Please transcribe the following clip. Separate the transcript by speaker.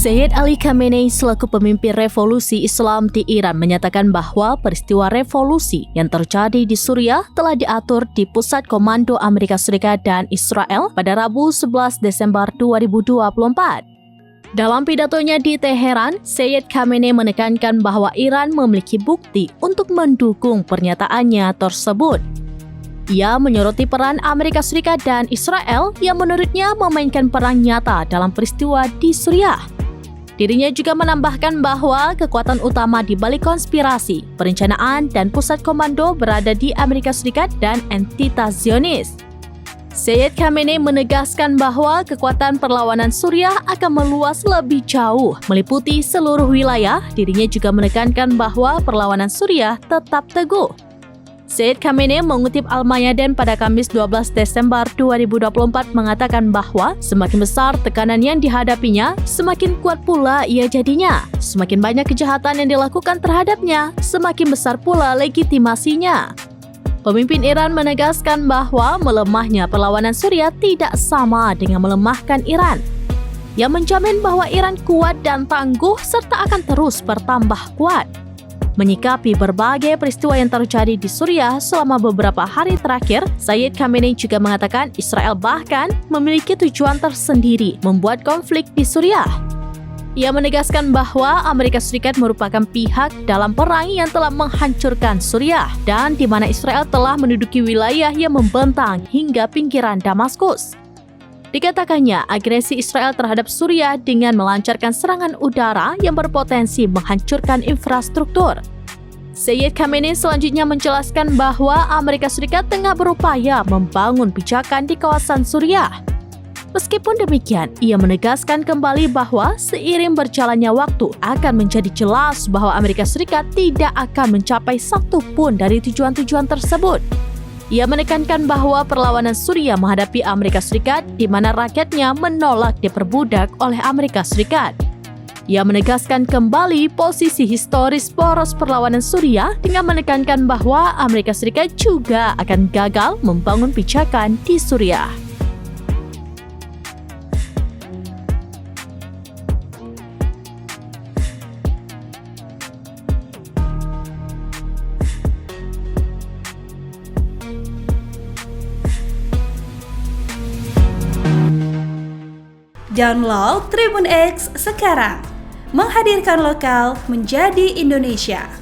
Speaker 1: Sayyid Ali Khamenei selaku pemimpin revolusi Islam di Iran menyatakan bahwa peristiwa revolusi yang terjadi di Suriah telah diatur di Pusat Komando Amerika Serikat dan Israel pada Rabu 11 Desember 2024. Dalam pidatonya di Teheran, Sayyid Khamenei menekankan bahwa Iran memiliki bukti untuk mendukung pernyataannya tersebut. Ia menyoroti peran Amerika Serikat dan Israel yang menurutnya memainkan peran nyata dalam peristiwa di Suriah. Dirinya juga menambahkan bahwa kekuatan utama di balik konspirasi, perencanaan, dan pusat komando berada di Amerika Serikat dan entitas Zionis. Sayyid Khamenei menegaskan bahwa kekuatan perlawanan Suriah akan meluas lebih jauh, meliputi seluruh wilayah. Dirinya juga menekankan bahwa perlawanan Suriah tetap teguh. Sayyid Khamenei mengutip Al-Mayadin pada Kamis 12 Desember 2024 mengatakan bahwa semakin besar tekanan yang dihadapinya, semakin kuat pula ia jadinya. Semakin banyak kejahatan yang dilakukan terhadapnya, semakin besar pula legitimasinya. Pemimpin Iran menegaskan bahwa melemahnya perlawanan Suriah tidak sama dengan melemahkan Iran. Ia menjamin bahwa Iran kuat dan tangguh serta akan terus bertambah kuat. Menyikapi berbagai peristiwa yang terjadi di Suriah selama beberapa hari terakhir, Sayyid Khamenei juga mengatakan Israel bahkan memiliki tujuan tersendiri membuat konflik di Suriah. Ia menegaskan bahwa Amerika Serikat merupakan pihak dalam perang yang telah menghancurkan Suriah dan di mana Israel telah menduduki wilayah yang membentang hingga pinggiran Damaskus. Dikatakannya, agresi Israel terhadap Suriah dengan melancarkan serangan udara yang berpotensi menghancurkan infrastruktur. Sayyid Khamenei selanjutnya menjelaskan bahwa Amerika Serikat tengah berupaya membangun pijakan di kawasan Suriah. Meskipun demikian, ia menegaskan kembali bahwa seiring berjalannya waktu akan menjadi jelas bahwa Amerika Serikat tidak akan mencapai satu pun dari tujuan-tujuan tersebut. Ia menekankan bahwa perlawanan Suriah menghadapi Amerika Serikat di mana rakyatnya menolak diperbudak oleh Amerika Serikat. Ia menegaskan kembali posisi historis poros perlawanan Suriah dengan menekankan bahwa Amerika Serikat juga akan gagal membangun pijakan di Suriah.
Speaker 2: Download Tribun X sekarang, menghadirkan lokal menjadi Indonesia.